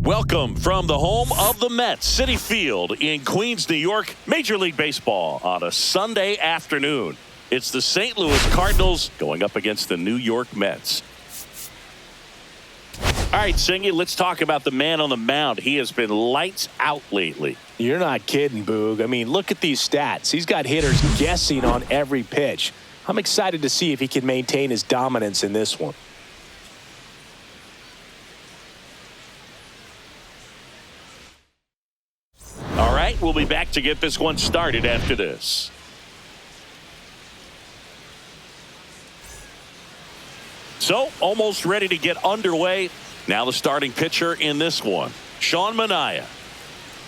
Welcome from the home of the Mets, Citi Field in Queens, New York, Major League Baseball on a Sunday afternoon. It's the St. Louis Cardinals going up against the New York Mets. All right, Singy, let's talk about the man on the mound. He has been lights out lately. You're not kidding, Boog. I mean, look at these stats. He's got hitters guessing on every pitch. I'm excited to see if he can maintain his dominance in this one. All right, we'll be back to get this one started after this. So, almost ready to get underway. Now the starting pitcher in this one, M.Manaea.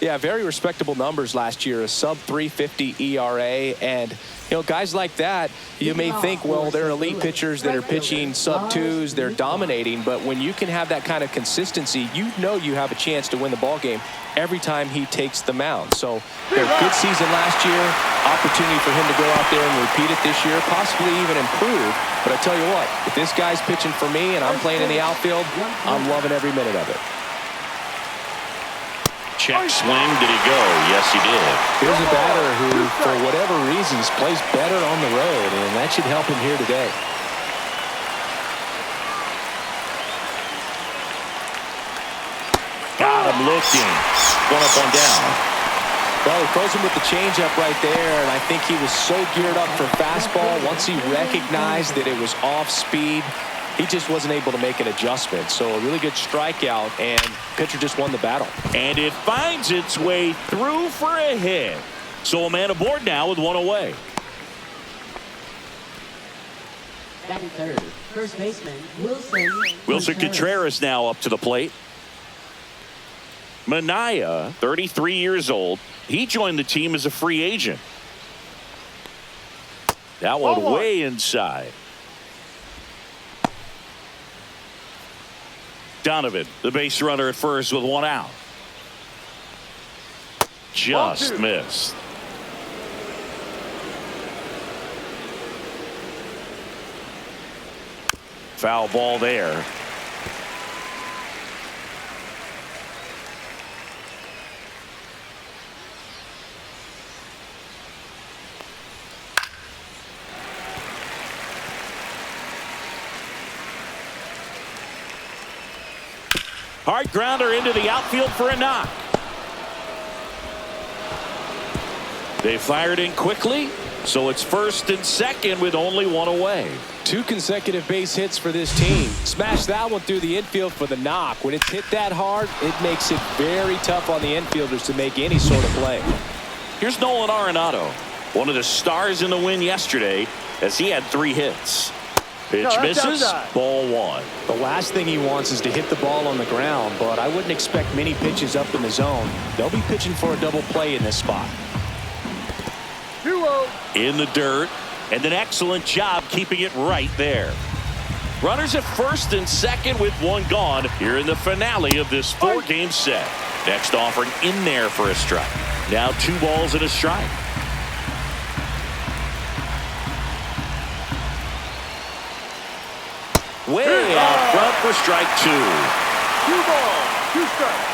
Yeah, very respectable numbers last year, a sub-350 ERA, and guys like that, you may think, well, they're elite pitchers that are pitching sub-2s, they're dominating, but when you can have that kind of consistency, you have a chance to win the ball game every time he takes the mound. So, good season last year, opportunity for him to go out there and repeat it this year, possibly even improve. But I tell you what, if this guy's pitching for me and I'm playing in the outfield, I'm loving every minute of it. Check swing. Did he go? Yes, he did. Here's a batter who, for whatever reasons, plays better on the road, and that should help him here today. Got him looking. One up, one down. Well, he throws him with the changeup right there, and I think he was so geared up for fastball. Once he recognized that it was off speed, he just wasn't able to make an adjustment. So a really good strikeout, and pitcher just won the battle. And it finds its way through for a hit. So a man aboard now with one away. Batting third, first baseman Wilson Contreras now up to the plate. Manaea, 33 years old. He joined the team as a free agent. That one way inside. Donovan, the base runner at first with one out. Just missed. Foul ball there. Hard grounder into the outfield for a knock. They fired in quickly, so it's first and second with only one away. 2 consecutive base hits for this team. Smash that one through the infield for the knock. When it's hit that hard, it makes it very tough on the infielders to make any sort of play. Here's Nolan Arenado, one of the stars in the win yesterday, as he had 3 hits. Pitch misses, ball 1. The last thing he wants is to hit the ball on the ground, but I wouldn't expect many pitches up in the zone. They'll be pitching for a double play in this spot. In the dirt, and an excellent job keeping it right there. Runners at first and second with one gone here in the finale of this 4-game set. Next offering in there for a strike. Now 2 balls and a strike. Way out front for strike 2. 2 balls, 2 strikes.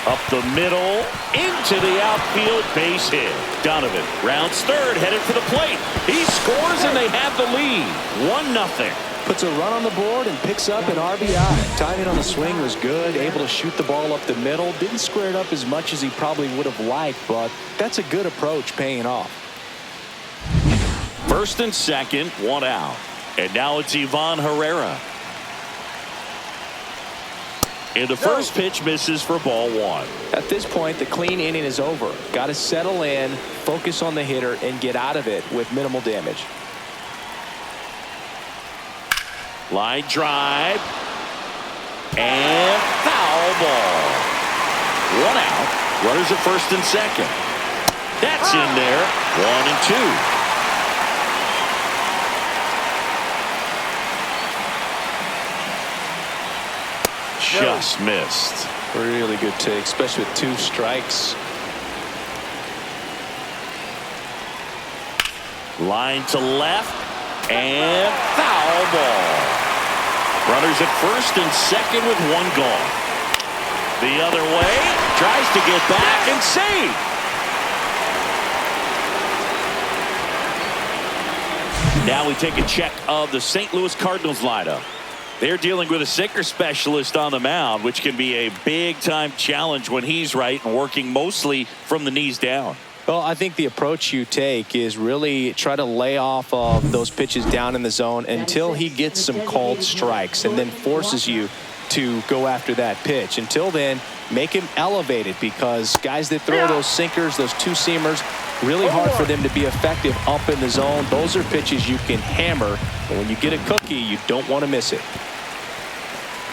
Up the middle, into the outfield, base hit. Donovan rounds third, headed for the plate. He scores and they have the lead. 1-0. Puts a run on the board and picks up an RBI. Timing on the swing was good, able to shoot the ball up the middle. Didn't square it up as much as he probably would have liked, but that's a good approach paying off. First and second, 1 out. And now it's Ivan Herrera. And the first pitch misses for ball 1. At this point, the clean inning is over. Got to settle in, focus on the hitter, and get out of it with minimal damage. Line drive. And foul ball. 1 out. Runners at first and second. That's in there. 1-2. Just missed. Really good take, especially with 2 strikes. Line to left, and foul ball. Runners at first and second with one gone. The other way, tries to get back and save. Now we take a check of the St. Louis Cardinals lineup. They're dealing with a sinker specialist on the mound, which can be a big-time challenge when he's right and working mostly from the knees down. Well, I think the approach you take is really try to lay off of those pitches down in the zone until he gets some called strikes and then forces you to go after that pitch. Until then, make him elevated, because guys that throw those sinkers, those two-seamers, really hard for them to be effective up in the zone. Those are pitches you can hammer, and when you get a cookie, you don't want to miss it.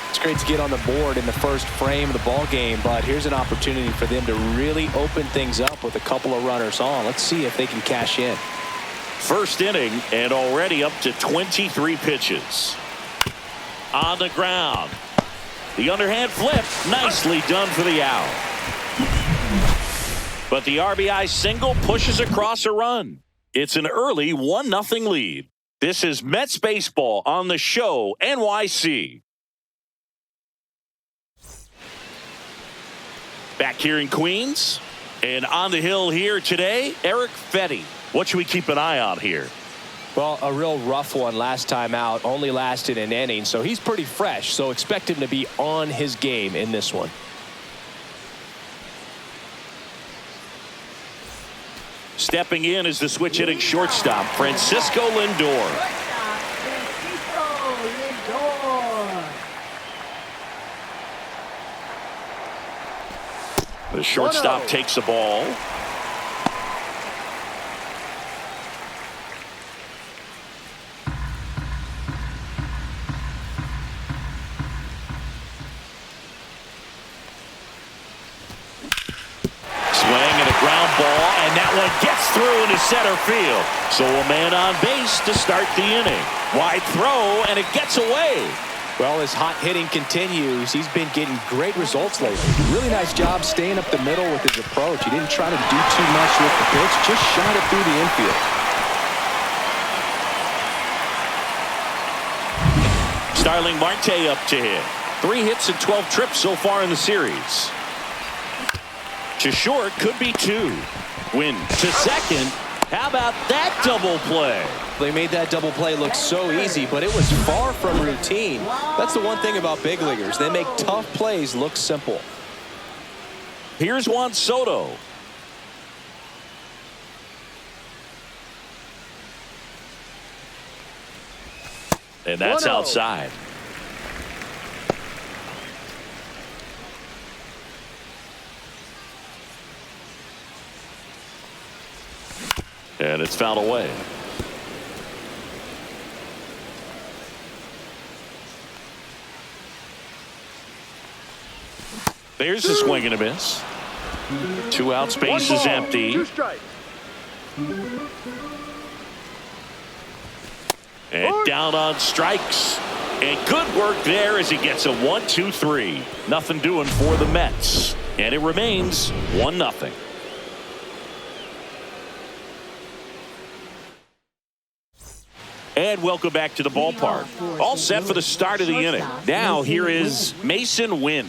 It's great to get on the board in the first frame of the ball game, but here's an opportunity for them to really open things up with a couple of runners on. Let's see if they can cash in. First inning and already up to 23 pitches. On the ground. The underhand flip, nicely done for the out. But the RBI single pushes across a run. It's an early 1-0 lead. This is Mets baseball on the show, NYC. Back here in Queens, and on the hill here today, LFGM. What should we keep an eye on here? Well, a real rough one last time out, only lasted an inning, so he's pretty fresh, so expect him to be on his game in this one. Stepping in is the switch hitting shortstop, Francisco Lindor. The shortstop takes the ball. And that one gets through into center field. So a man on base to start the inning. Wide throw, and it gets away. Well, his hot hitting continues. He's been getting great results lately. Really nice job staying up the middle with his approach. He didn't try to do too much with the pitch, just shot it through the infield. Starling Marte up to hit. 3 hits and 12 trips so far in the series. To short, could be 2. Win to second. How about that double play? They made that double play look so easy, but it was far from routine. That's the one thing about big leaguers. They make tough plays look simple. Here's Juan Soto. And that's outside. And it's fouled away. There's a swing and a miss. 2 outs, base is empty. 2 strikes. And down on strikes. And good work there as he gets a 1-2-3. Nothing doing for the Mets. And it remains 1-0. And welcome back to the ballpark. All set for the start of the inning. Now here is Mason Wynn.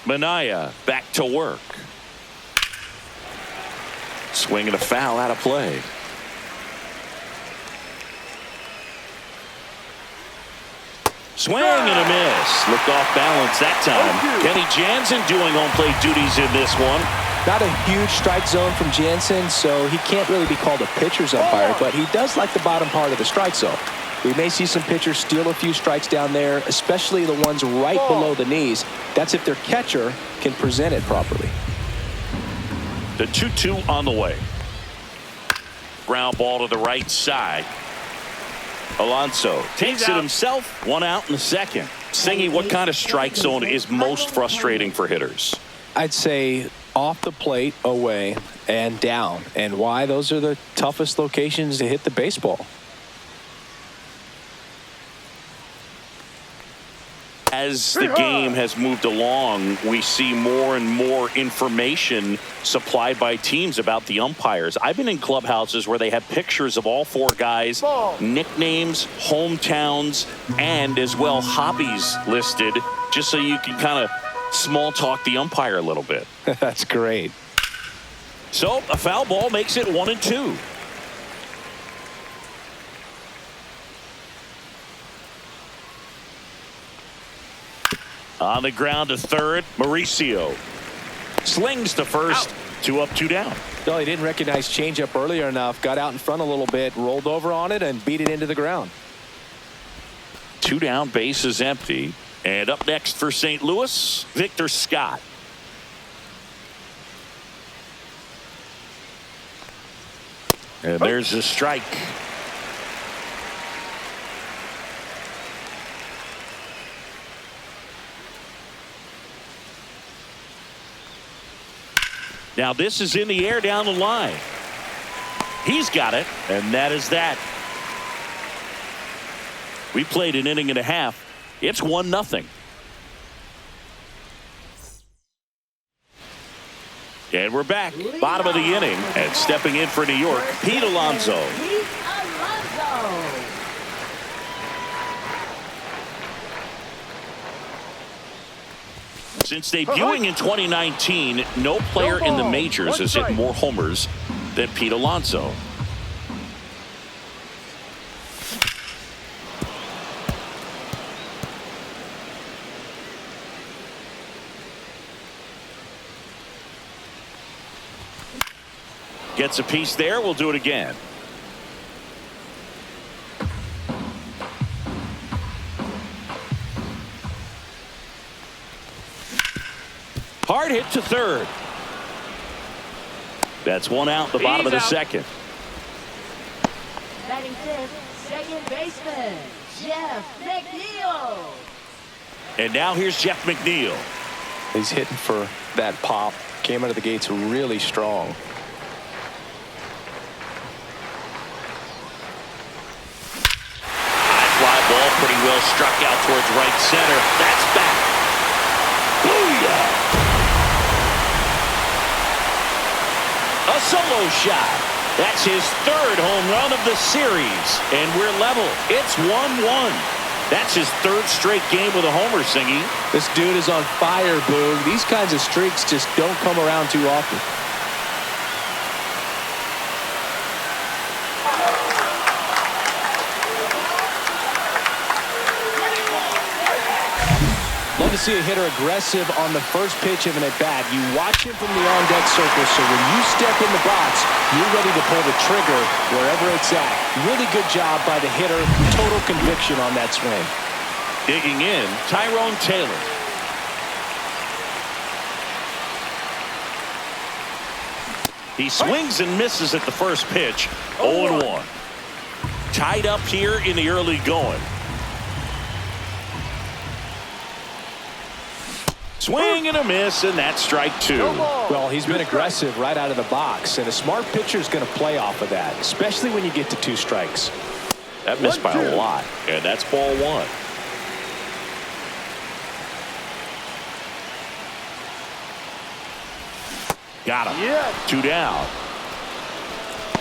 Manaea back to work. Swing and a foul out of play. Swing and a miss. Looked off balance that time. Kenny Jansen doing home plate duties in this one. Not a huge strike zone from Jansen, so he can't really be called a pitcher's umpire, but he does like the bottom part of the strike zone. We may see some pitchers steal a few strikes down there, especially the ones right below the knees. That's if their catcher can present it properly. The 2-2 on the way. Ground ball to the right side. Alonso takes it himself. 1 out in the second. Singy, what kind of strike zone is most frustrating for hitters? I'd say off the plate, away, and down. And why? Those are the toughest locations to hit the baseball. As the game has moved along, we see more and more information supplied by teams about the umpires. I've been in clubhouses where they have pictures of all four guys, nicknames, hometowns, and as well hobbies listed, just so you can kind of small talk the umpire a little bit. That's great. So a foul ball makes it 1-2. On the ground to third, Mauricio slings to first. Out. 2 up, 2 down. No, he didn't recognize changeup earlier enough. Got out in front a little bit, rolled over on it, and beat it into the ground. 2 down, base is empty. And up next for St. Louis, Victor Scott. And there's a strike. Now this is in the air down the line. He's got it, and that is that. We played an inning and a half. It's 1-0. And we're back. Bottom of the inning. And stepping in for New York, Pete Alonso. Since debuting in 2019, no player in the majors has hit more homers than Pete Alonso. Gets a piece there. We'll do it again. Hard hit to third. That's 1 out, the bottom of the second. Batting fifth, second baseman, Jeff McNeil. And now here's Jeff McNeil. He's hitting for that pop. Came out of the gates really strong. High fly ball, pretty well struck out towards right center. That's back. Booyah! A solo shot. That's his third home run of the series. And we're level. It's 1-1. That's his third straight game with a homer, Singy. This dude is on fire, Boog. These kinds of streaks just don't come around too often. Love to see a hitter aggressive on the first pitch of an at-bat. You watch him from the on-deck circle, so when you step in the box, you're ready to pull the trigger wherever it's at. Really good job by the hitter. Total conviction on that swing. Digging in, Tyrone Taylor. He swings and misses at the first pitch. 0-1. Tied up here in the early going. Swing and a miss, and that's strike 2. Well, he's been aggressive right out of the box, and a smart pitcher is going to play off of that, especially when you get to 2 strikes. That missed by a lot, and that's ball 1. Got him. Yeah. 2 down.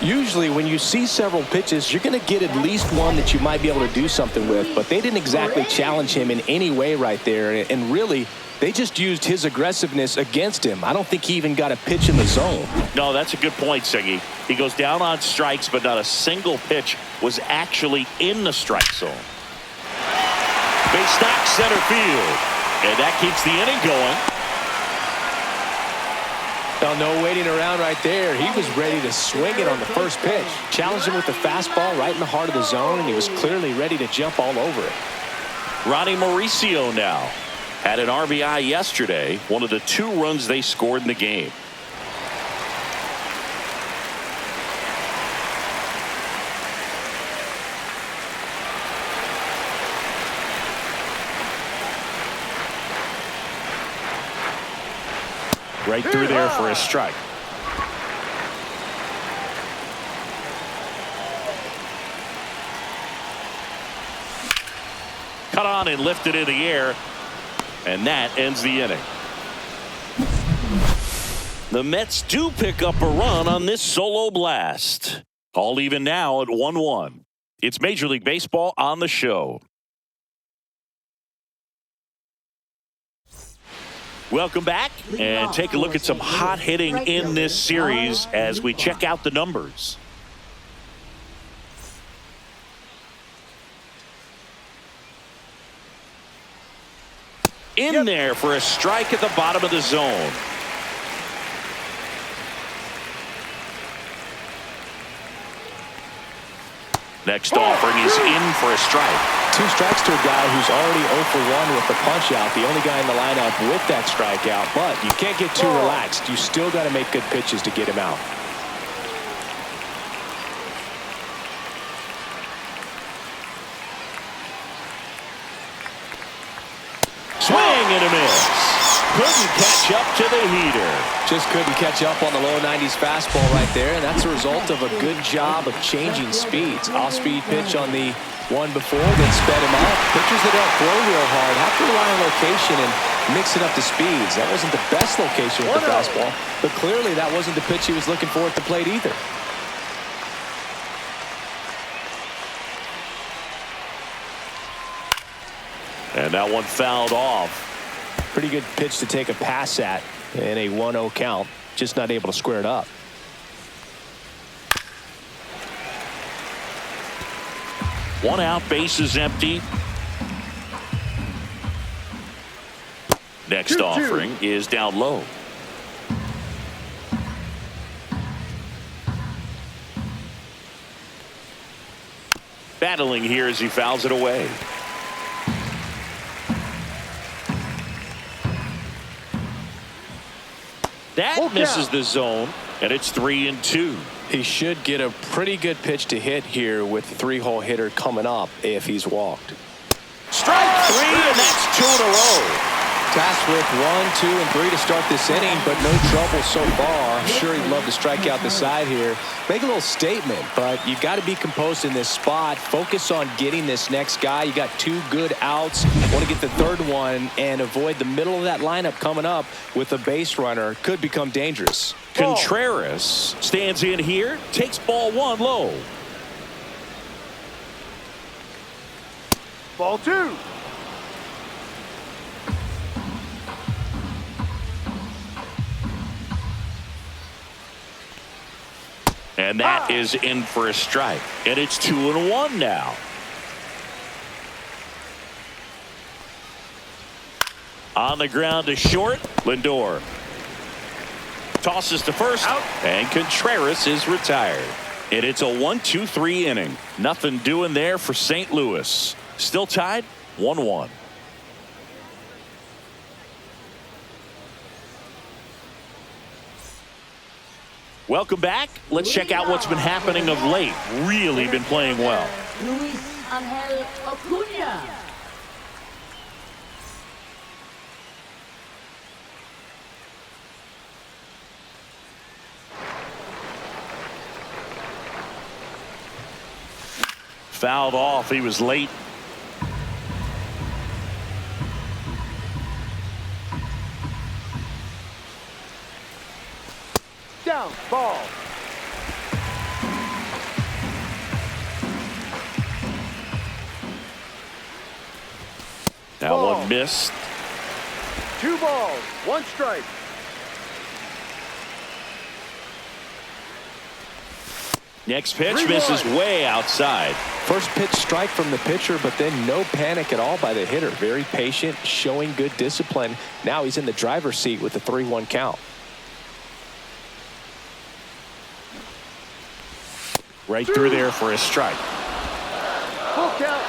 Usually when you see several pitches, you're going to get at least one that you might be able to do something with, but they didn't exactly challenge him in any way right there, and really, they just used his aggressiveness against him. I don't think he even got a pitch in the zone. No, that's a good point, Siggy. He goes down on strikes, but not a single pitch was actually in the strike zone. Base knock center field, and that keeps the inning going. Well, no waiting around right there. He was ready to swing it on the first pitch. Challenged him with the fastball right in the heart of the zone, and he was clearly ready to jump all over it. Ronnie Mauricio now had an RBI yesterday, one of the 2 runs they scored in the game. Right through there for a strike. Cut on and lifted in the air. And that ends the inning. The Mets do pick up a run on this solo blast. All even now at 1-1. It's Major League Baseball on the show. Welcome back and take a look at some hot hitting in this series as we check out the numbers. In there for a strike at the bottom of the zone. Next offering is in for a strike. 2 strikes to a guy who's already 0 for 1 with the punch out. The only guy in the lineup with that strikeout. But you can't get too relaxed. You still got to make good pitches to get him out. Swing and a miss. Couldn't catch up to the heater. Just couldn't catch up on the low 90s fastball right there, and that's a result of a good job of changing speeds. Off-speed pitch on the one before, then sped him up. Pitchers that don't throw real hard have to rely on location and mixing up the speeds. That wasn't the best location with the fastball, but clearly that wasn't the pitch he was looking for at the plate either. And that one fouled off. Pretty good pitch to take a pass at in a 1-0 count. Just not able to square it up. One out, base is empty. Next offering is down low. Battling here as he fouls it away. That misses the zone, and it's 3-2. He should get a pretty good pitch to hit here with the 3-hole hitter coming up if he's walked. Strike 3, and that's 2 in a row. Tasked with 1, 2, and 3 to start this inning, but no trouble so far. I'm sure he'd love to strike out the side here. Make a little statement, but you've got to be composed in this spot. Focus on getting this next guy. You got 2 good outs. Want to get the 3rd one and avoid the middle of that lineup coming up with a base runner. Could become dangerous. Contreras stands in here, takes ball 1 low. Ball 2. And that is in for a strike. And it's 2-1 now. On the ground to short, Lindor. Tosses to first, out. And Contreras is retired. And it's a 1-2-3 inning. Nothing doing there for St. Louis. Still tied, 1-1. Welcome back. Let's check out what's been happening of late. Really been playing well. Fouled off. He was late. Down, ball. Now ball. One missed. 2 balls, 1 strike. Next pitch misses way outside. First pitch strike from the pitcher, but then no panic at all by the hitter. Very patient, showing good discipline. Now he's in the driver's seat with the 3-1 count. Right through there for a strike. Full count.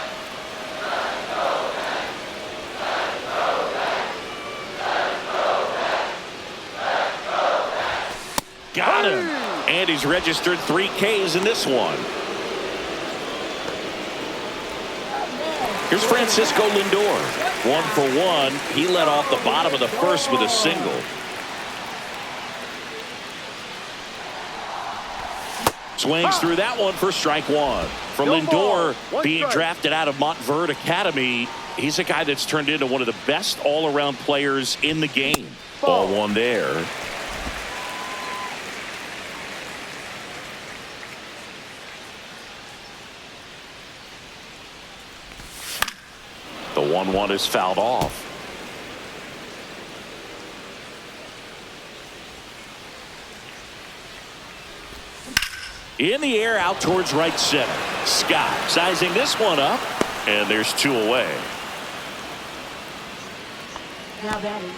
Got him. And he's registered 3 Ks in this one. Here's Francisco Lindor. 1 for 1. He led off the bottom of the first with a single. Swings through that one for strike 1. For No Lindor, ball. One being strike. drafted out of Montverde Academy, he's a guy that's turned into one of the best all-around players in the game. Ball one there. The 1-1 is fouled off. In the air out towards right center. Scott sizing this one up, and there's 2 away. Now batting,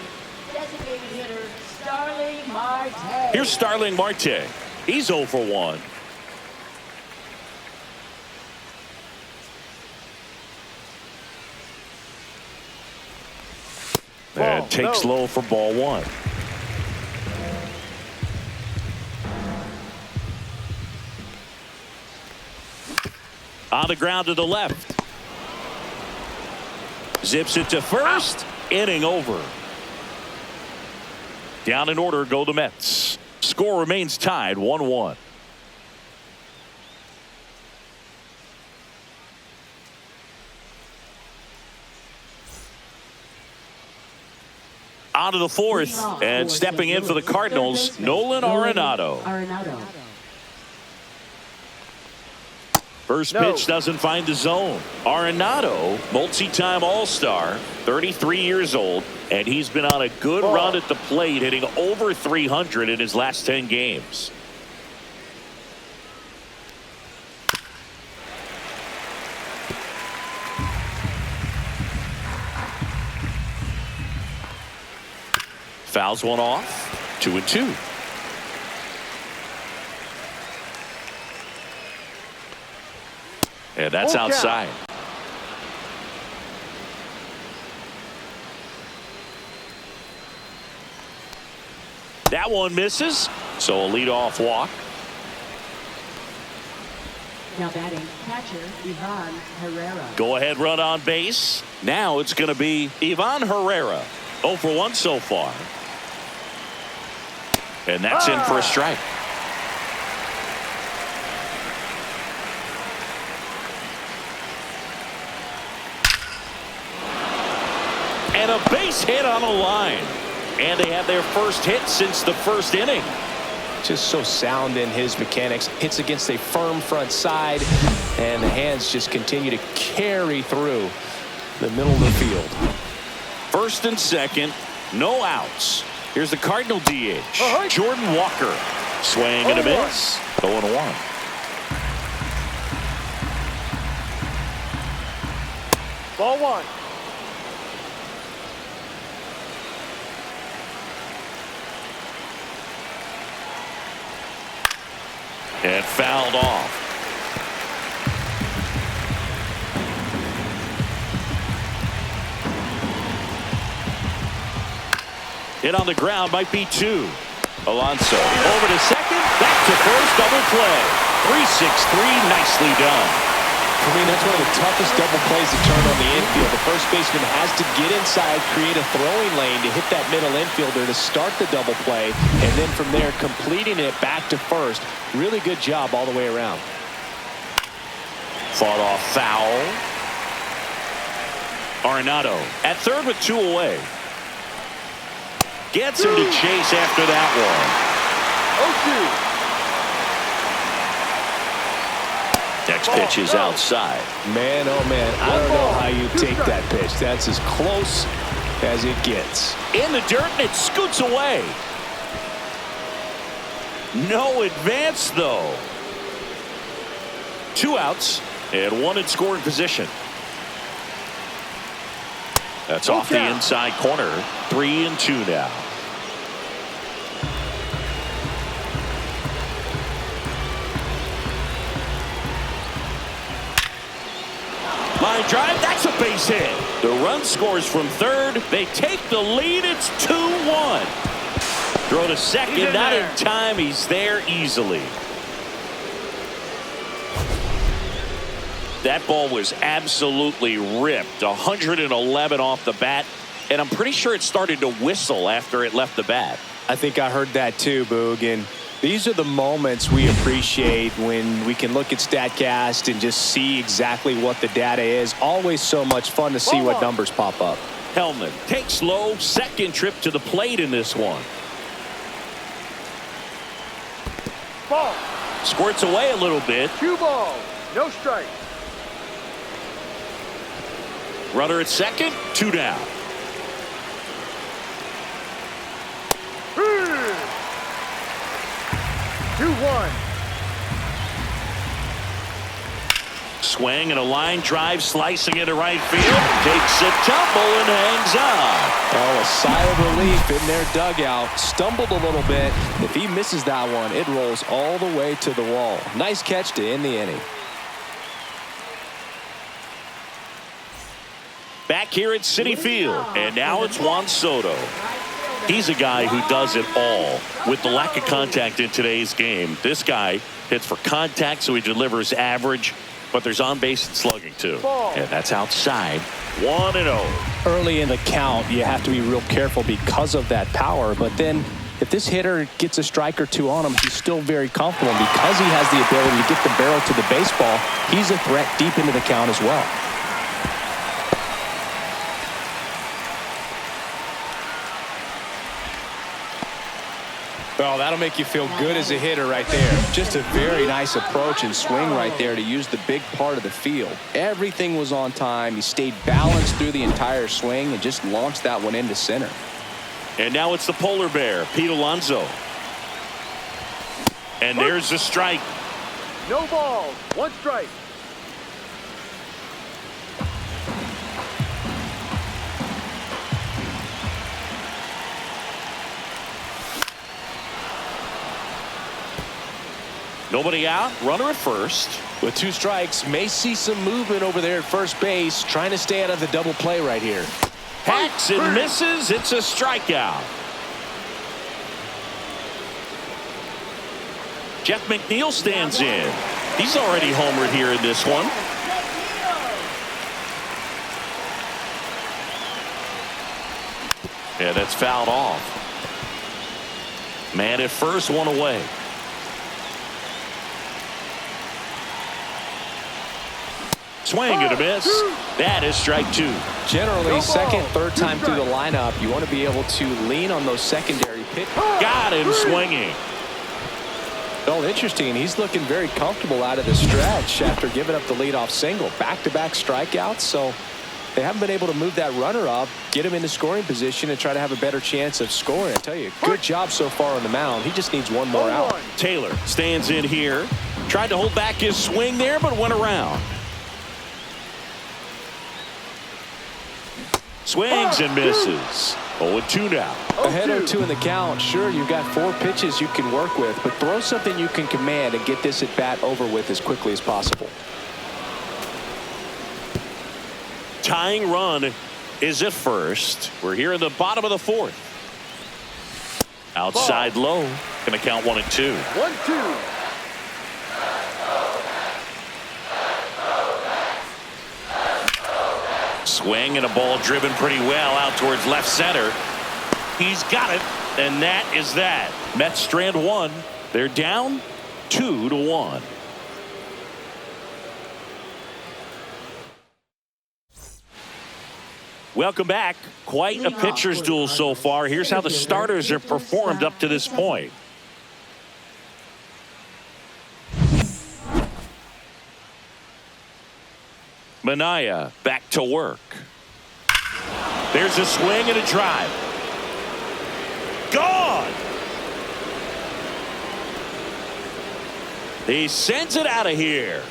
designated hitter Starling Marte. Here's Starling Marte. He's 0 for 1. And takes low for ball 1. On the ground to the left. Zips it to first. Inning over. Down in order go the Mets. Score remains tied 1-1. On to the 4th, and stepping in for the Cardinals, Nolan Arenado. First pitch doesn't find the zone. Arenado, multi-time All-Star, 33 years old, and he's been on a good run at the plate, hitting over 300 in his last 10 games. Fouls one off. 2-2. And that's outside. That one misses. So a leadoff walk. Now batting, catcher Ivan Herrera. Go ahead run on base. Now it's going to be Ivan Herrera. 0 for 1 so far. And that's in for a strike. And a base hit on the line. And they have their first hit since the first inning. Just so sound in his mechanics. Hits against a firm front side, and the hands just continue to carry through the middle of the field. First and second, no outs. Here's the Cardinal DH, Jordan Walker. Swing and a miss. 0-1. Ball 1. And fouled off. Hit on the ground might be 2. Alonso over to second, back to first, double play. 3-6-3, nicely done. I mean, that's one of the toughest double plays to turn on the infield. The first baseman has to get inside, create a throwing lane to hit that middle infielder to start the double play, and then from there completing it back to first. Really good job all the way around. Fought off foul. Arenado at third with 2 away. Gets him to chase after that one. 0-2. Next pitch is outside. Man, oh man, I don't know how you take that pitch. That's as close as it gets. In the dirt, and it scoots away. No advance, though. 2 outs and 1 in scoring position. That's off the inside corner. 3-2 now. Line drive, that's a base hit. The run scores from third. They take the lead. It's 2-1. Throw to second, not in time. He's there easily. That ball was absolutely ripped. 111 off the bat. And I'm pretty sure it started to whistle after it left the bat. I think I heard that too, Boog. And These are the moments we appreciate when we can look at StatCast and just see exactly what the data is. Always so much fun to see what numbers pop up. Hellman takes low, second trip to the plate in this one. Ball. Squirts away a little bit. 2 balls, no strike. Runner at second, 2 down. 2-1. Swing and a line drive slicing into right field. Takes a tumble and hangs on. Oh, a sigh of relief in their dugout. Stumbled a little bit. If he misses that one, it rolls all the way to the wall. Nice catch to end the inning. Back here at Citi Field, and now it's Juan Soto. He's a guy who does it all. With the lack of contact in today's game, this guy hits for contact, so he delivers average, but there's on-base and slugging too. And that's outside. 1-0. Early in the count, you have to be real careful because of that power, but then if this hitter gets a strike or two on him, he's still very comfortable. Because he has the ability to get the barrel to the baseball, he's a threat deep into the count as well. Well, that'll make you feel good as a hitter right there. Just a very nice approach and swing right there to use the big part of the field. Everything was on time. He stayed balanced through the entire swing and just launched that one into center. And now it's the polar bear, Pete Alonso. And there's the strike. No balls, 1 strike. Nobody out, runner at first. With 2 strikes, may see some movement over there at first base, trying to stay out of the double play right here. Hacks and misses. It's a strikeout. Jeff McNeil stands in. He's already homered here in this one. Yeah, that's fouled off. Man at first, 1 away. Swing and a miss. That is strike 2. Generally, second, third time through the lineup, you want to be able to lean on those secondary pitches. Got him swinging. Well, interesting. He's looking very comfortable out of the stretch after giving up the leadoff single. Back-to-back strikeouts, so they haven't been able to move that runner up, get him into scoring position, and try to have a better chance of scoring. I tell you, good job so far on the mound. He just needs 1 more out. Taylor stands in here. Tried to hold back his swing there, but went around. Swings and misses. 0-2 now. Ahead 0-2 in the count. Sure, you've got 4 pitches you can work with, but throw something you can command and get this at bat over with as quickly as possible. Tying run is at first. We're here in the bottom of the 4th. Outside low. Going to count 1-2. 1-2. Swing and a ball driven pretty well out towards left center. He's got it, and that is that. Mets strand 1. They're down 2-1. Welcome back. Quite a pitcher's duel so far. Here's how the starters have performed up to this point. Manaea back to work. There's a swing and a drive. Gone. He sends it out of here.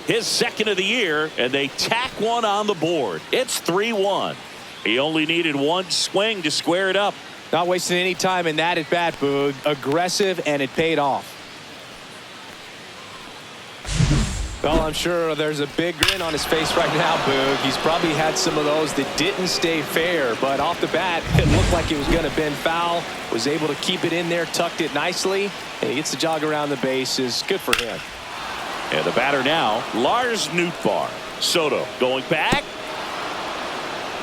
His second of the year, and they tack one on the board. It's 3-1. He only needed 1 swing to square it up. Not wasting any time in that at bat, Boog. Aggressive, and it paid off. Well, I'm sure there's a big grin on his face right now, Boog. He's probably had some of those that didn't stay fair, but off the bat, it looked like it was going to bend foul. Was able to keep it in there, tucked it nicely, and he gets the jog around the bases. Good for him. And the batter now, Lars Nootbaar. Soto going back.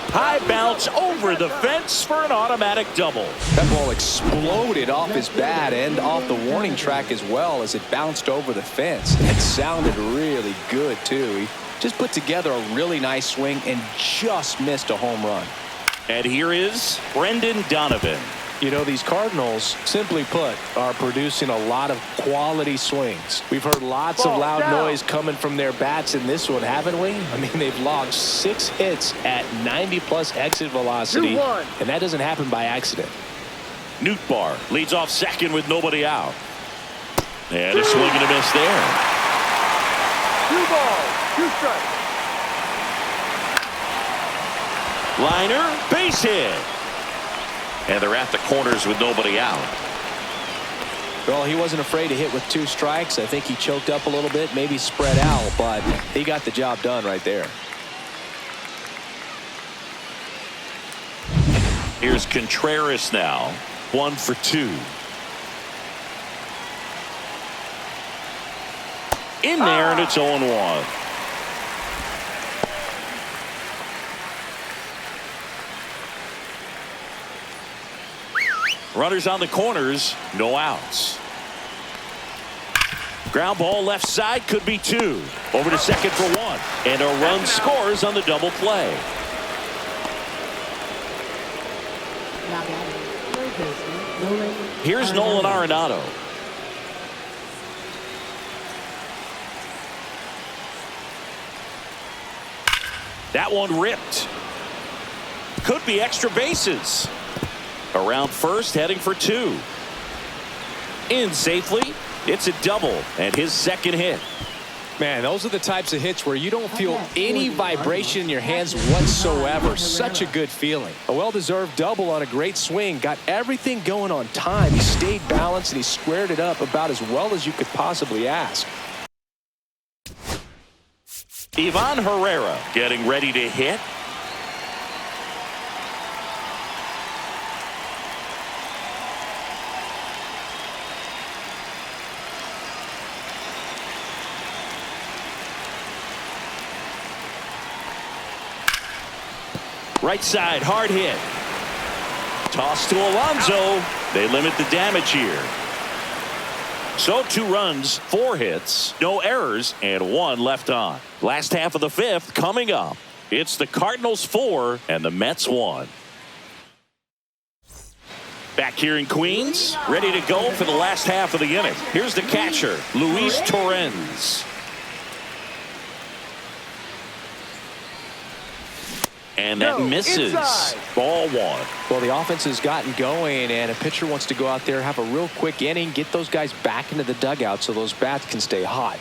High bounce over the fence for an automatic double. That ball exploded off his bat and off the warning track as well as it bounced over the fence. It sounded really good, too. He just put together a really nice swing and just missed a home run. And here is Brendan Donovan. You know, these Cardinals, simply put, are producing a lot of quality swings. We've heard lots of loud noise coming from their bats in this one, haven't we? I mean, they've logged 6 hits at 90-plus exit velocity, and that doesn't happen by accident. Nootbaar leads off second with nobody out. And a swing and a miss there. 2 balls, 2 strikes. Liner, base hit. And they're at the corners with nobody out. Well, he wasn't afraid to hit with 2 strikes. I think he choked up a little bit, maybe spread out, but he got the job done right there. Here's Contreras now, 1 for 2. In there, and it's 0-1. Runners on the corners, no outs. Ground ball left side, could be 2. Over to second for 1. And a run scores on the double play. Now batting, third baseman, Nolan Here's Nolan Arenado. That one ripped. Could be extra bases. Around first, heading for 2. In safely. It's a double and his second hit. Man, those are the types of hits where you don't feel any vibration in your hands whatsoever. Such a good feeling. A well-deserved double on a great swing. Got everything going on time. He stayed balanced and he squared it up about as well as you could possibly ask. Ivan Herrera getting ready to hit. Right side, hard hit. Toss to Alonso. They limit the damage here. So 2 runs, 4 hits, no errors, and 1 left on. Last half of the 5th coming up. It's the Cardinals 4 and the Mets 1. Back here in Queens, ready to go for the last half of the inning. Here's the catcher, Luis Torrens. And that misses. Inside. Ball 1. Well, the offense has gotten going, and a pitcher wants to go out there, have a real quick inning, get those guys back into the dugout so those bats can stay hot.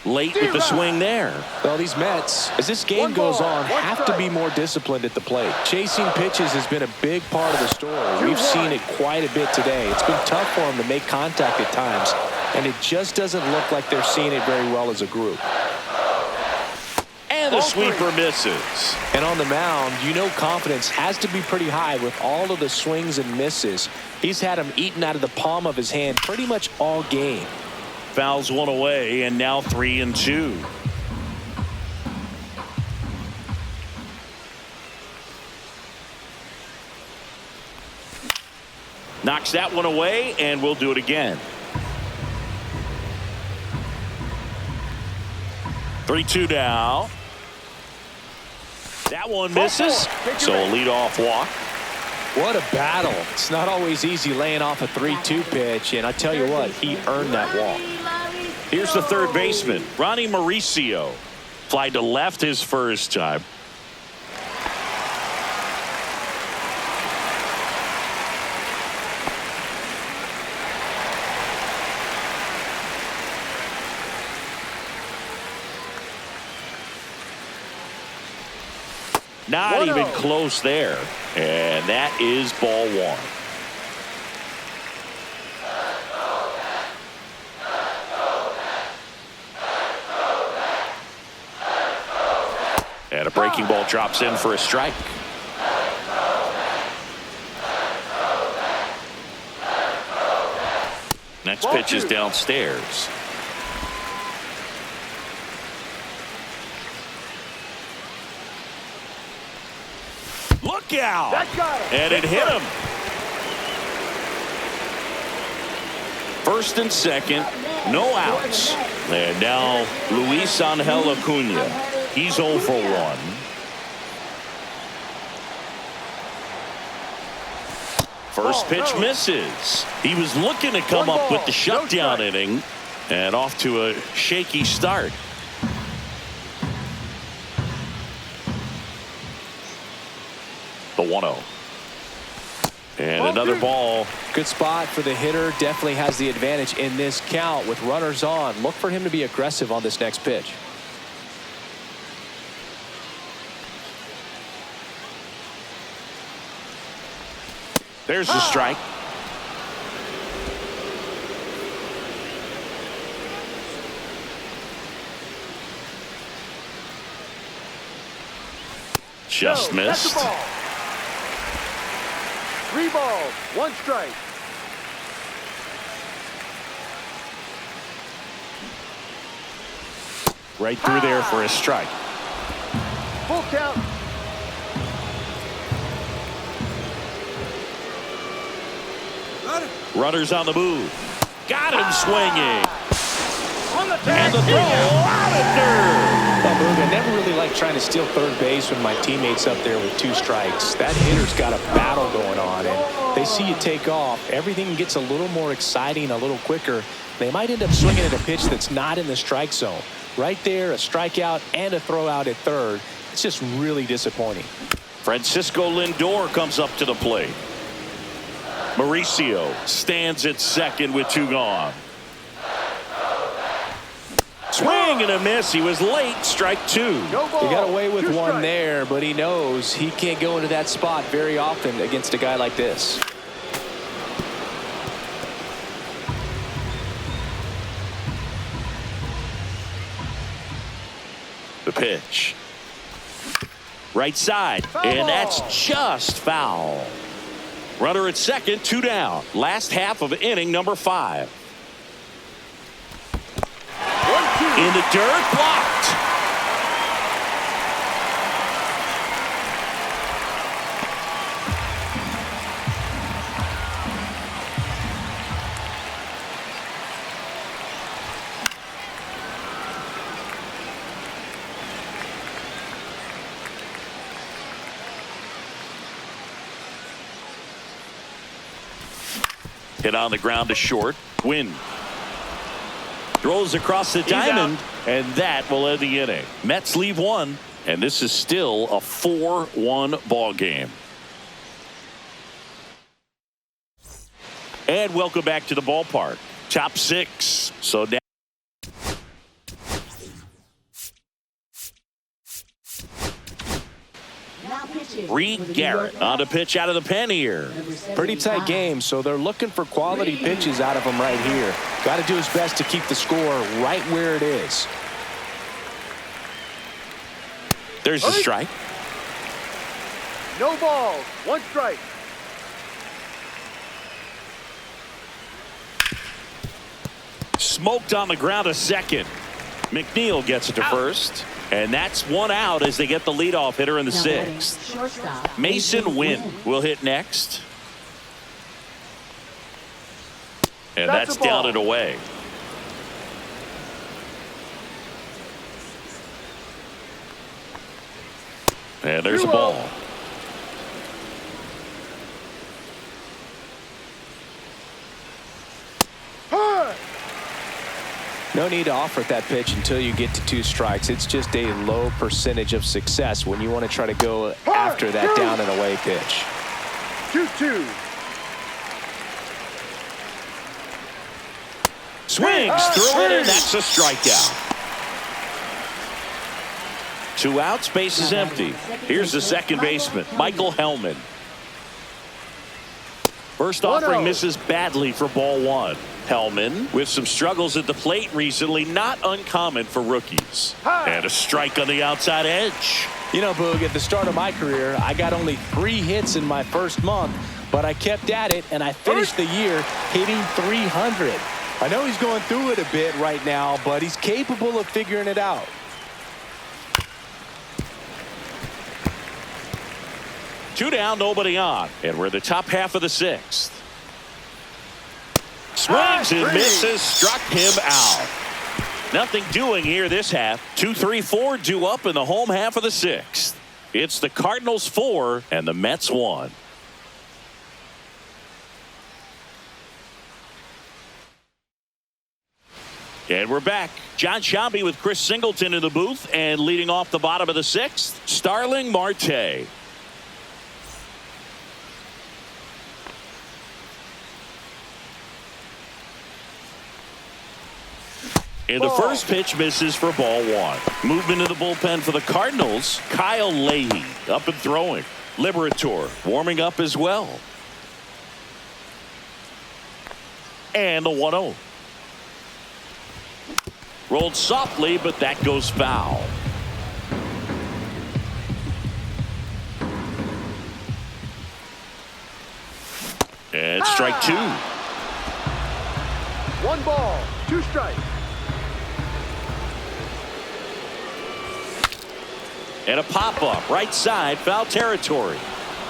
Late with the swing there. Well, these Mets, as this game goes on, have to be more disciplined at the plate. Chasing pitches has been a big part of the story. We've seen it quite a bit today. It's been tough for them to make contact at times, and it just doesn't look like they're seeing it very well as a group. And the sweeper misses. And on the mound, you know confidence has to be pretty high with all of the swings and misses. He's had them eaten out of the palm of his hand pretty much all game. Fouls 1 away, and now 3-2. Knocks that one away, and we'll do it again. 3-2 now. That one misses, so a leadoff walk. What a battle. It's not always easy laying off a 3-2 pitch, and I tell you what, he earned that walk. Here's the third baseman, Ronnie Mauricio. Fly to left his first time. Not even close there. And that is ball 1. And a breaking ball drops in for a strike. Next pitch is downstairs. Look out. That got him. And it hit him. First and second, no outs. And now Luis Angel Acuna. He's 0 for 1. First pitch misses. He was looking to come up with the shutdown inning, and off to a shaky start. The 1-0. And another ball. Good spot for the hitter. Definitely has the advantage in this count with runners on. Look for him to be aggressive on this next pitch. There's the strike. Just missed. 3 balls, 1 strike. Right through there for a strike. Full count. Runners on the move. Got him swinging. On the And the throw out of third. Well, Boog, I never really like trying to steal third base when my teammate's up there with 2 strikes. That hitter's got a battle going on, and they see you take off. Everything gets a little more exciting, a little quicker. They might end up swinging at a pitch that's not in the strike zone. Right there, a strikeout and a throw out at third. It's just really disappointing. Francisco Lindor comes up to the plate. Mauricio stands at second with 2 gone. Swing and a miss. He was late. Strike 2. He got away with 1 there, but he knows he can't go into that spot very often against a guy like this. The pitch. Right side. And that's just foul. Runner at second, 2 down. Last half of inning number 5. 1-2. In the dirt, blocked. Hit on the ground to short. Win. Throws across the diamond, and that will end the inning. Mets leave 1, and this is still a 4-1 ball game. And welcome back to the ballpark. Top 6. So now Reed Garrett on a pitch out of the pen here. Pretty tight game, so they're looking for quality pitches out of him right here. Got to do his best to keep the score right where it is. There's the strike. No balls, 1 strike. Smoked on the ground a second. McNeil gets it to first. And that's 1 out as they get the leadoff hitter in the 6th. Mason Wynn will hit next. And that's down and away. And there's a ball. No need to offer that pitch until you get to 2 strikes. It's just a low percentage of success when you want to try to go after that down and away pitch. 2-2. Swings through it, and that's a strikeout. 2 outs, base is empty. Here's the second baseman, Michael Hellman. First offering misses badly for ball 1. Hellman with some struggles at the plate recently, not uncommon for rookies. And a strike on the outside edge. You know, Boog, at the start of my career, I got only 3 hits in my first month, but I kept at it, and I finished the year hitting 300. I know he's going through it a bit right now, but he's capable of figuring it out. Two down, nobody on. And we're in the top half of the sixth. Swings and misses, struck him out. Nothing doing here this half. 2-3-4 due up in the home half of the sixth. It's the Cardinals 4 and the Mets 1. And we're back. John Sciambi with Chris Singleton in the booth, and leading off the bottom of the sixth, Starling Marte. And the first pitch misses for ball one. Movement in the bullpen for the Cardinals. Kyle Leahy up and throwing. Liberator warming up as well. And the 1-0. Rolled softly, but that goes foul. And strike two. 1 ball, 2 strikes. And a pop-up right side, foul territory.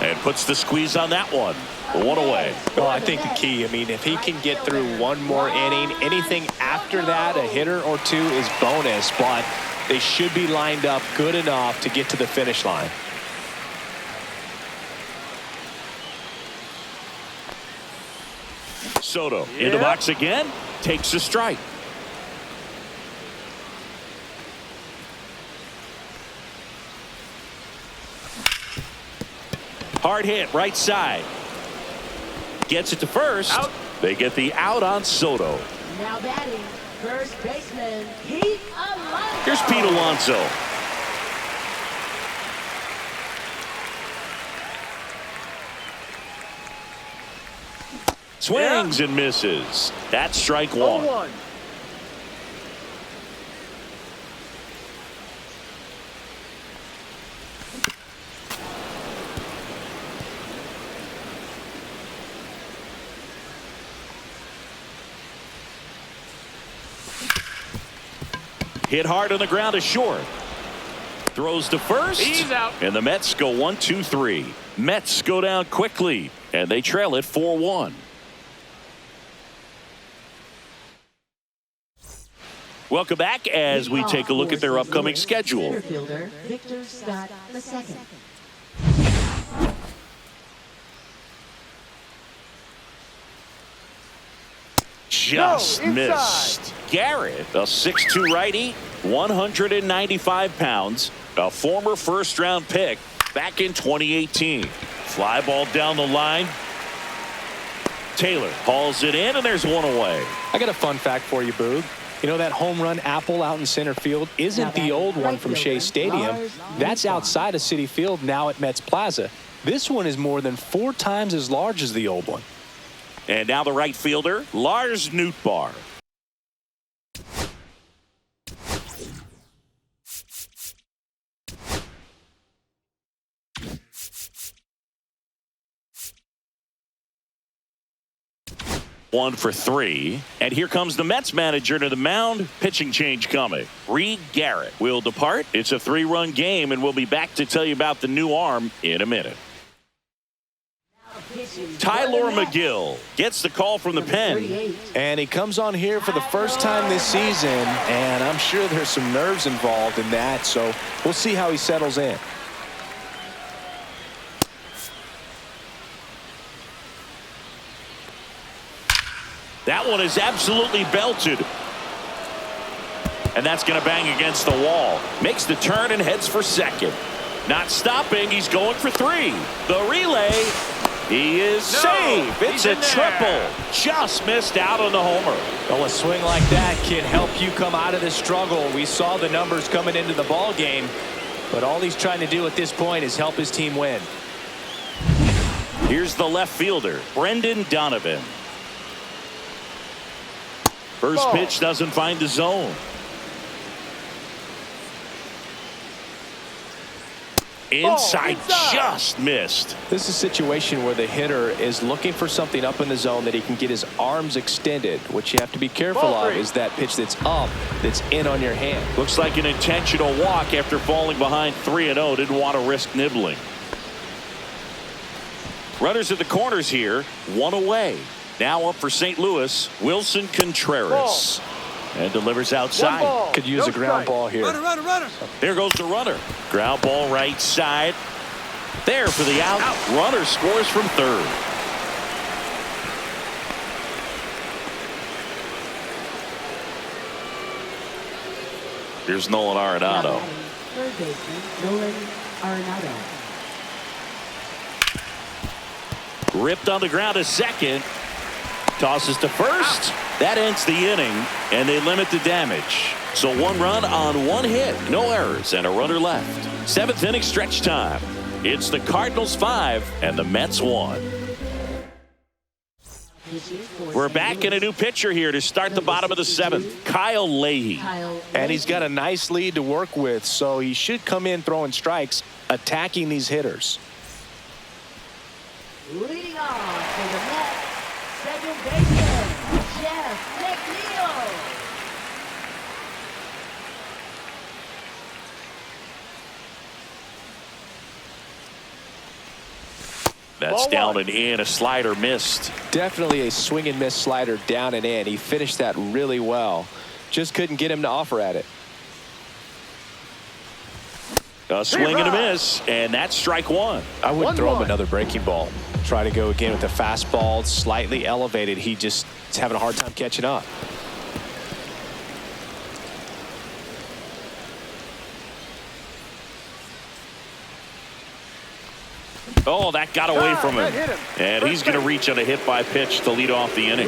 And puts the squeeze on that one. 1 away. Well, I think the key, I mean, if he can get through one more inning, anything after that, a hitter or two is bonus, but they should be lined up good enough to get to the finish line. Soto in the box again, takes a strike. Hard hit right side. Gets it to first. Out. They get the out on Soto. Now batting, first baseman, Pete Alonso. Here's Pete Alonso. Swings and misses. That's strike one. 0-1. Hit hard on the ground to short. Throws to first. He's out. And the Mets go 1-2-3. Mets go down quickly, and they trail it 4-1. Welcome back as we take a look at their upcoming schedule. Victor Scott II. Just No, missed. Garrett, a 6'2 righty, 195 pounds, a former first-round pick back in 2018. Fly ball down the line. Taylor hauls it in, and there's one away. I got a fun fact for you, Boog. You know that home run apple out in center field isn't the old one from Shea Stadium. That's outside of Citi Field now at METS Plaza. This one is more than 4 times as large as the old one. And now the right fielder, Lars Nootbaar. One for 3. And here comes the Mets manager to the mound. Pitching change coming. Reed Garrett will depart. It's a 3-run game, and we'll be back to tell you about the new arm in a minute. Tyler McGill gets the call from the pen. And he comes on here for the first time this season, and I'm sure there's some nerves involved in that, so we'll see how he settles in. That one is absolutely belted. And that's going to bang against the wall. Makes the turn and heads for second. Not stopping. He's going for 3. The relay. He is safe. It's a triple. Just missed out on the homer. Well, a swing like that can help you come out of the struggle. We saw the numbers coming into the ball game, but all he's trying to do at this point is help his team win. Here's the left fielder, Brendan Donovan. First pitch doesn't find the zone. Inside, just missed. This is a situation where the hitter is looking for something up in the zone that he can get his arms extended. What you have to be careful of is that pitch that's up, that's in on your hand. Looks like an intentional walk after falling behind 3-0. Didn't want to risk nibbling. Runners at the corners here, one away. Now up for St. Louis, Wilson Contreras. And delivers outside. Could use a ground ball here. Runner. There goes the runner. Ground ball right side. There for the out. Runner scores from third. Here's Nolan Arenado. Third baseman, Nolan Arenado. Ripped on the ground to second. Tosses to first. That ends the inning, and they limit the damage. So 1 run on 1 hit, no errors, and a runner left. 7th inning stretch time. It's the Cardinals 5 and the Mets 1. We're back in a new pitcher here to start the bottom of the 7th. Kyle Leahy. And he's got a nice lead to work with, so he should come in throwing strikes, attacking these hitters. Leading off for the Mets, second baseman, Jeff McNeil. That's down and in. A slider missed. Definitely a swing and miss slider down and in. He finished that really well. Just couldn't get him to offer at it. A swing and a miss, and that's strike 1. I wouldn't throw him another breaking ball. Try to go again with the fastball, slightly elevated. He just is having a hard time catching up. Oh, that got away from him. And he's going to reach on a hit by pitch to lead off the inning.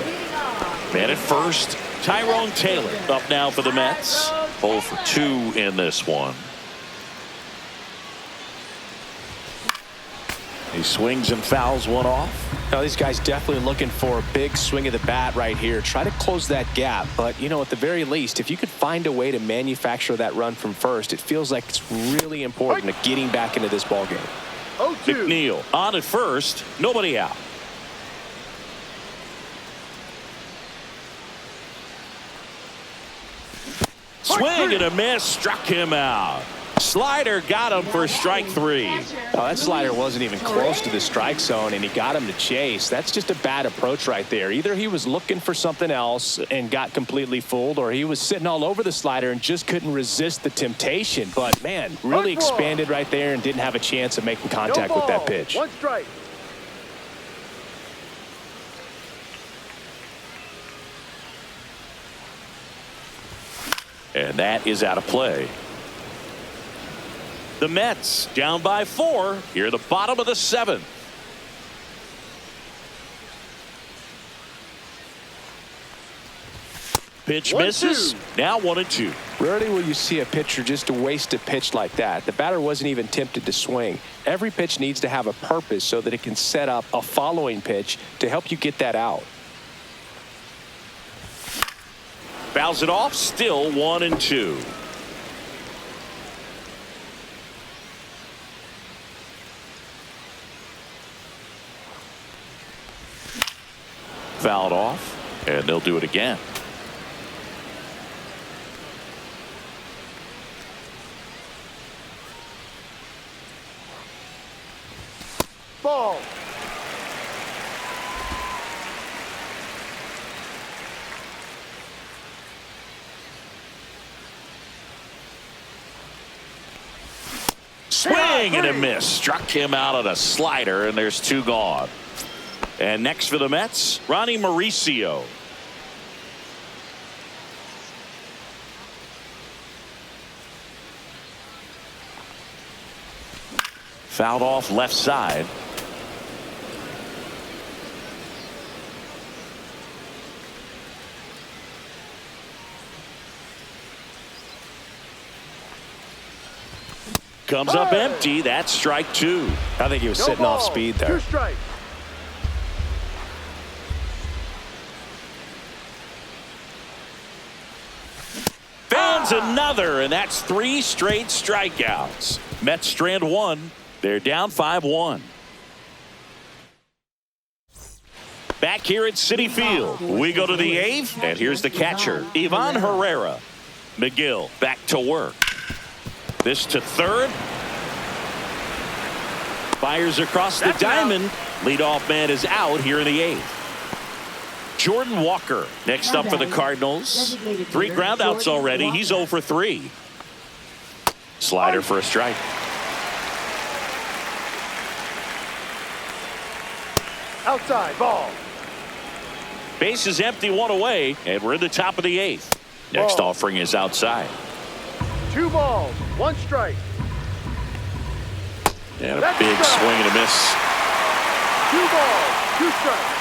Man at first, Tyrone Taylor up now for the Mets. 0 for 2 in this one. He swings and fouls one off. Now these guys definitely looking for a big swing of the bat right here. Try to close that gap. But, you know, at the very least, if you could find a way to manufacture that run from first, it feels like it's really important to getting back into this ball game. McNeil on at first, nobody out. Swing and a miss, struck him out. Slider got him for strike 3. Oh, that slider wasn't even close to the strike zone, and he got him to chase. That's just a bad approach right there. Either he was looking for something else and got completely fooled, or he was sitting all over the slider and just couldn't resist the temptation. But, man, really expanded right there and didn't have a chance of making contact with that pitch. 1 strike. And that is out of play. The Mets down by 4 here at the bottom of the 7th. Pitch misses. Now 1-2. Rarely will you see a pitcher just waste a pitch like that. The batter wasn't even tempted to swing. Every pitch needs to have a purpose so that it can set up a following pitch to help you get that out. Fouls it off. Still 1-2. Fouled off, and they'll do it again. Ball. Swing and a miss. Struck him out on a slider, and there's 2 gone. And next for the Mets, Ronnie Mauricio. Fouled off left side. Comes up empty. That's strike 2. I think he was sitting off speed there. 2 strikes. Fans another, and that's 3 straight strikeouts. Mets strand 1. They're down 5-1. Back here at Citi Field, we go to the 8th, and here's the catcher, Ivan Herrera. McGill back to work. This to third. Fires across the diamond. Leadoff man is out here in the 8th. Jordan Walker next up for the Cardinals. 3 groundouts already. He's 0 for 3. Slider for a strike. Outside, ball. Base is empty, 1 away, and we're in the top of the 8th. Next Ball. offering is outside. 2 balls, 1 strike. And a That's big strike. swing and a miss. 2 balls, 2 strikes.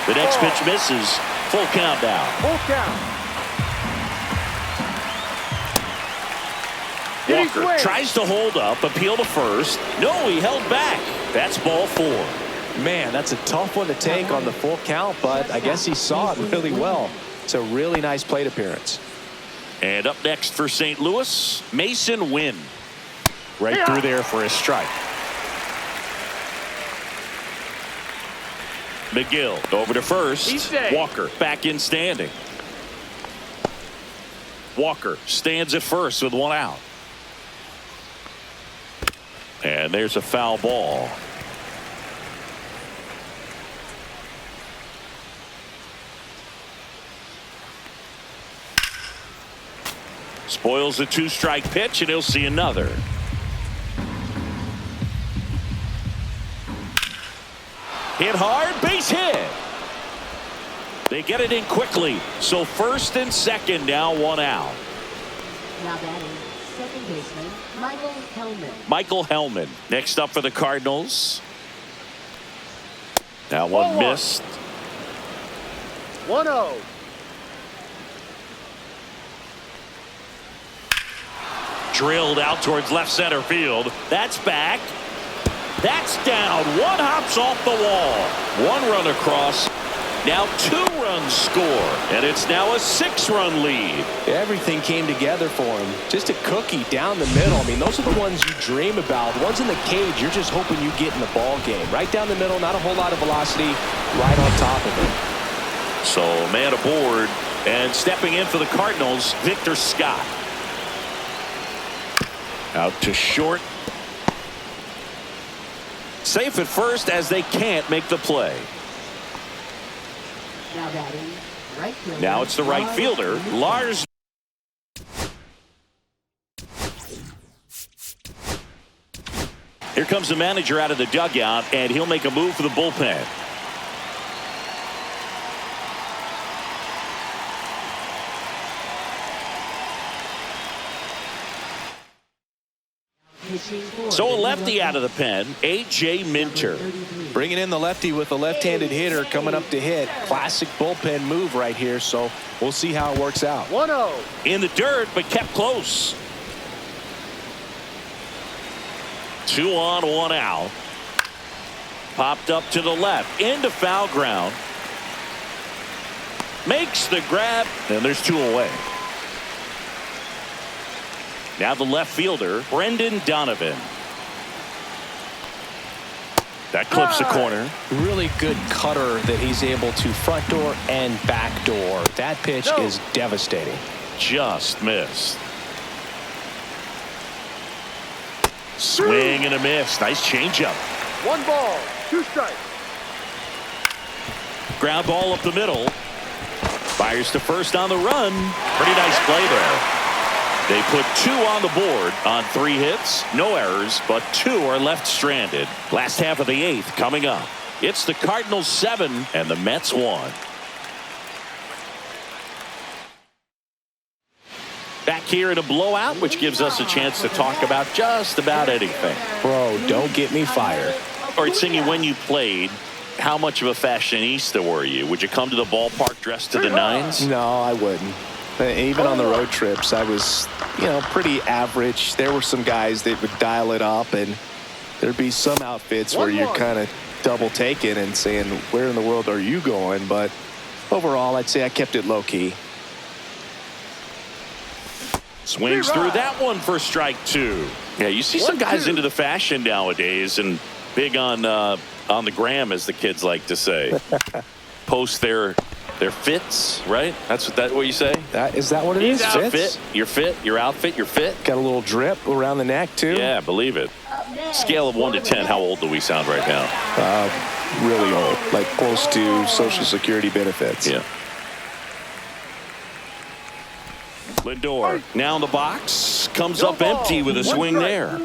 The next Ball. pitch misses. Full count now. Full count. Did he Walker swing? tries to hold up, appeal to first. No, he held back. That's ball 4. Man, that's a tough one to take on the full count, but I guess he saw it really well. It's a really nice plate appearance. And up next for St. Louis, Mason Wynn. Right through there for a strike. McGill over to first. He's safe. Walker back in standing. Walker stands at first with 1 out. And there's a foul ball. Spoils the 2-strike pitch, and he'll see another. Hit hard, base hit. They get it in quickly. So first and second, now 1 out. Now batting, second baseman, Michael Hellman. Michael Hellman next up for the Cardinals. Now one 1-1. missed. 1-0. Drilled out towards left center field. That's back. That's down. 1 hops off the wall. 1 run across. Now 2 runs score. And it's now a 6-run lead. Everything came together for him. Just a cookie down the middle. I mean, those are the ones you dream about. The ones in the cage, you're just hoping you get in the ball game. Right down the middle, not a whole lot of velocity, right on top of it. So man aboard, and stepping in for the Cardinals, Victor Scott. Out to short. Safe at first as they can't make the play. Now batting, right fielder. Now it's the right fielder, Lars. Here comes the manager out of the dugout, and he'll make a move for the bullpen. So a lefty out of the pen, A.J. Minter. Bringing in the lefty with a left-handed hitter coming up to hit. Classic bullpen move right here, so we'll see how it works out. 1-0. In the dirt, but kept close. 2 on, 1 out. Popped up to the left, into foul ground. Makes the grab, and there's 2 away. Now the left fielder, Brendan Donovan. That clips the corner. Really good cutter that he's able to front door and back door. That pitch is devastating. Just missed. Swing and a miss. Nice changeup. 1 ball, 2 strikes. Ground ball up the middle. Fires to first on the run. Pretty nice play there. They put 2 on the board on 3 hits. No errors, but 2 are left stranded. Last half of the 8th coming up. It's the Cardinals 7 and the Mets 1. Back here in a blowout, which gives us a chance to talk about just about anything. Bro, don't get me fired. All right, Singy, when you played, how much of a fashionista were you? Would you come to the ballpark dressed to the nines? No, I wouldn't. Even on the road trips, I was, pretty average. There were some guys that would dial it up, and there'd be some outfits where you're kind of double taking and saying, where in the world are you going? But overall, I'd say I kept it low key. Swings through that one for strike 2. Yeah, you see some guys into the fashion nowadays and big on the gram, as the kids like to say. Post their They're fits, right? That's what you say? Is that what it is? Fits? You're fit. Your outfit, you're fit. Got a little drip around the neck, too. Yeah, believe it. Scale of 1 to 10, how old do we sound right now? Really old, like close to Social Security benefits. Yeah. Lindor now in the box, comes up empty with a swing there.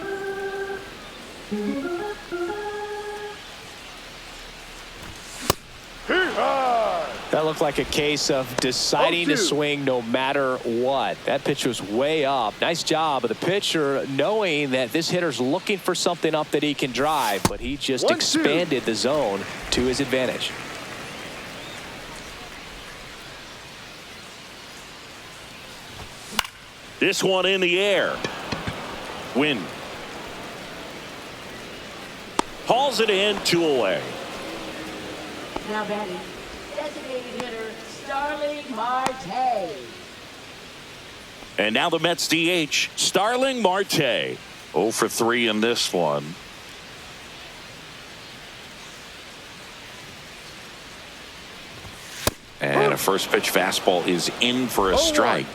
That looked like a case of deciding to swing no matter what. That pitch was way up. Nice job of the pitcher knowing that this hitter's looking for something up that he can drive, but he just expanded the zone to his advantage. This one in the air. Win. Hauls it in, 2 away. Now batting, designated hitter Starling Marte. And now the Mets DH, Starling Marte. 0 for 3 in this one. And a first pitch fastball is in for a strike.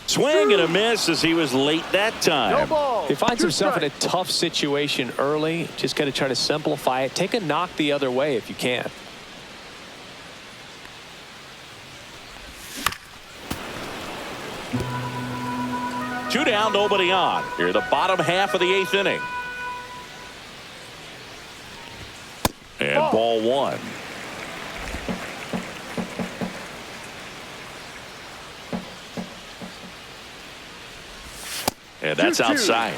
Swing and a miss as he was late that time. He finds himself in a tough situation early. Just got to try to simplify it. Take a knock the other way if you can. Two down, nobody on. Here, the bottom half of the 8th inning. And ball 1. And that's outside.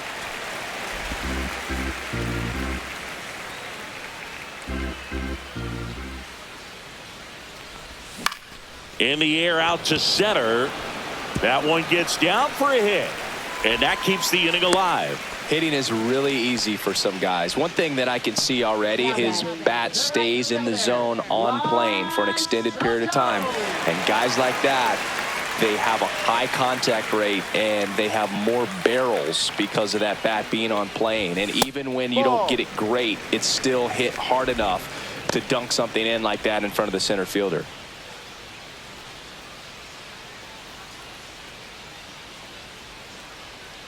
In the air out to center. That one gets down for a hit. And that keeps the inning alive. Hitting is really easy for some guys. One thing that I can see already, his bat stays in the zone on plane for an extended period of time. And guys like that, they have a high contact rate and they have more barrels because of that bat being on plane. And even when you don't get it great, it's still hit hard enough to dunk something in like that in front of the center fielder.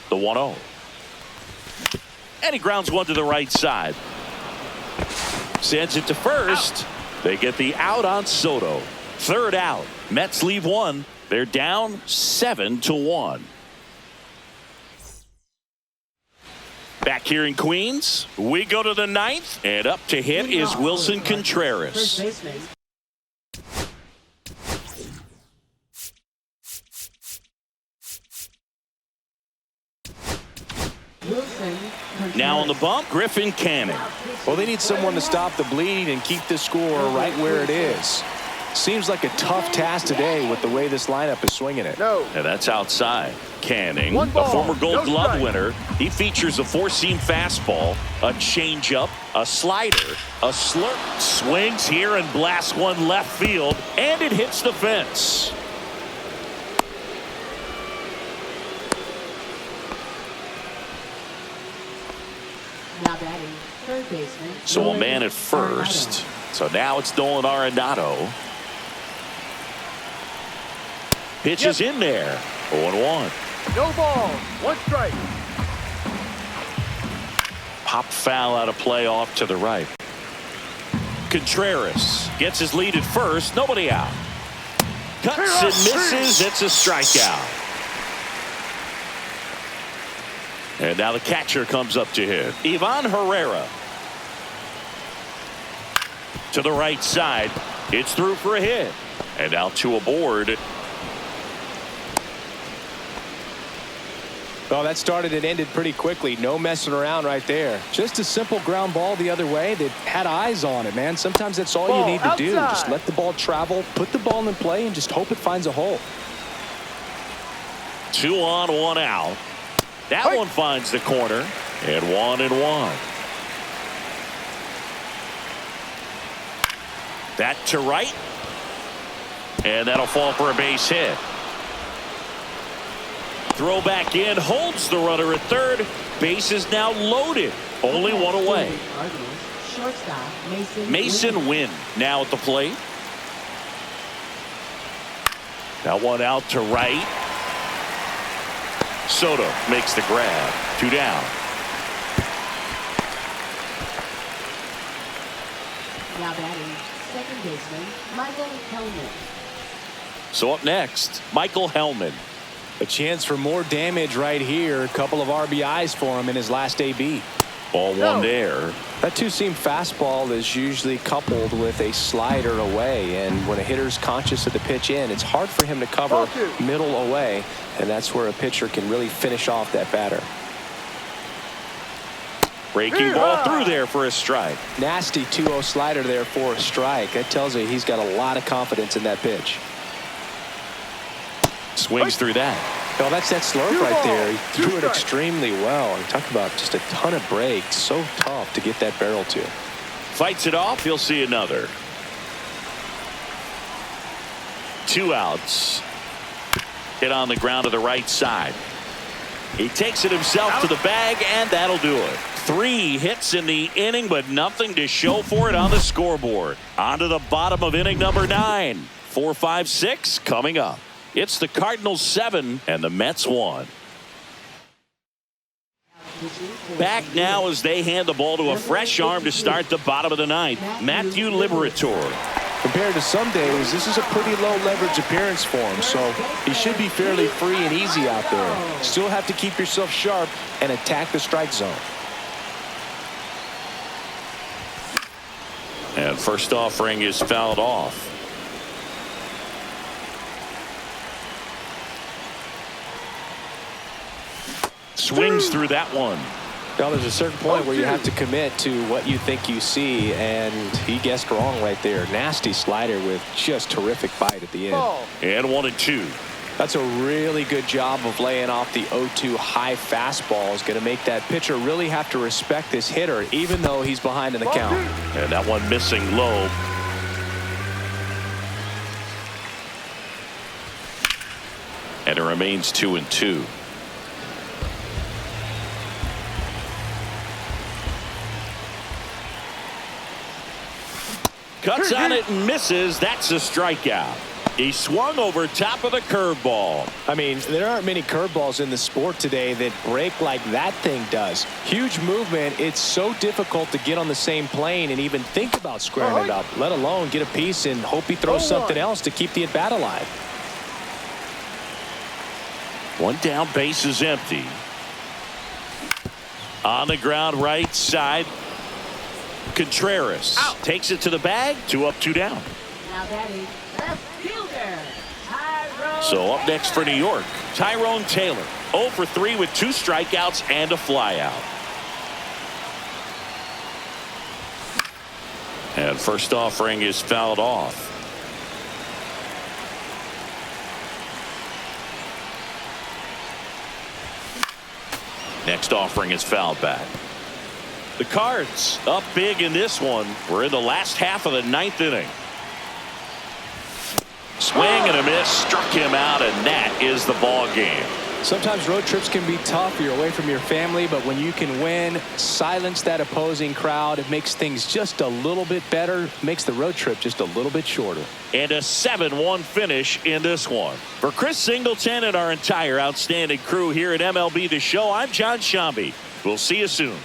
The 1-0. And he grounds one to the right side. Sends it to first. They get the out on Soto. Third out. Mets leave one. They're down 7-1. Back here in Queens, we go to the 9th, and up to hit is Wilson Contreras. Now on the bump, Griffin Canning. Well, they need someone to stop the bleeding and keep the score right where it is. Seems like a tough task today with the way this lineup is swinging it. And that's outside. Canning, a former Gold Glove winner. He features a 4-seam fastball, a changeup, a slider, a slurp. Swings here and blasts one left field, and it hits the fence. Now batting, third baseman. So a man at first. So now it's Nolan Arenado. Pitch is in there. 0-1. No ball. 1 strike. Pop foul out of play off to the right. Contreras gets his lead at first. Nobody out. Cuts and misses. It's a strikeout. And now the catcher comes up to hit. Ivan Herrera. To the right side. It's through for a hit. And now 2 aboard. Well, that started and ended pretty quickly. No messing around right there. Just a simple ground ball the other way. They had eyes on it, man. Sometimes that's all you need to do. Just let the ball travel, put the ball in play, and just hope it finds a hole. 2 on, 1 out. That one finds the corner. And 1-1. That to right. And that'll fall for a base hit. Throw back in, holds the runner at third. Base is now loaded. Only one away. Shortstop Mason Wynn now at the plate. That one out to right. Soto makes the grab. 2 down. Now batting second baseman Michael Hellman. So up next, Michael Hellman. A chance for more damage right here. A couple of RBIs for him in his last AB. Ball one there. That two-seam fastball is usually coupled with a slider away, and when a hitter's conscious of the pitch in, it's hard for him to cover middle away, and that's where a pitcher can really finish off that batter. Breaking ball through there for a strike. Nasty 2-0 slider there for a strike. That tells you he's got a lot of confidence in that pitch. Swings through that. Oh, that's that slurve right there. He threw it extremely well. And talk about just a ton of breaks. So tough to get that barrel to. Fights it off. He'll see another. 2 outs. Hit on the ground to the right side. He takes it himself to the bag, and that'll do it. 3 hits in the inning, but nothing to show for it on the scoreboard. On to the bottom of inning number 9. 4, 5, 6 coming up. It's the Cardinals 7 and the Mets 1. Back now as they hand the ball to a fresh arm to start the bottom of the 9th. Matthew Liberatore. Compared to some days, this is a pretty low leverage appearance for him, so he should be fairly free and easy out there. Still have to keep yourself sharp and attack the strike zone. And first offering is fouled off. Swings through that one. Now there's a certain point where you have to commit to what you think you see, and he guessed wrong right there. Nasty slider with just terrific bite at the end. And 1-2. That's a really good job of laying off the 0-2 high fastball. Is going to make that pitcher really have to respect this hitter, even though he's behind in the count. And that one missing low. And it remains 2-2. Cuts on it and misses. That's a strikeout. He swung over top of the curveball. I mean, there aren't many curveballs in the sport today that break like that thing does. Huge movement. It's so difficult to get on the same plane and even think about squaring it up, let alone get a piece and hope he throws something else to keep the at-bat alive. 1 down, base is empty. On the ground right side. Contreras takes it to the bag. 2 up, 2 down. Now batting left fielder Tyrone. So up next for New York, Tyrone Taylor. 0 for 3 with 2 strikeouts and a flyout. And first offering is fouled off. Next offering is fouled back. The Cards up big in this one. We're in the last half of the 9th inning. Swing and a miss, struck him out, and that is the ball game. Sometimes road trips can be tough. You're away from your family, but when you can win, silence that opposing crowd, it makes things just a little bit better, makes the road trip just a little bit shorter. And a 7-1 finish in this one. For Chris Singleton and our entire outstanding crew here at MLB The Show, I'm John Shambi. We'll see you soon.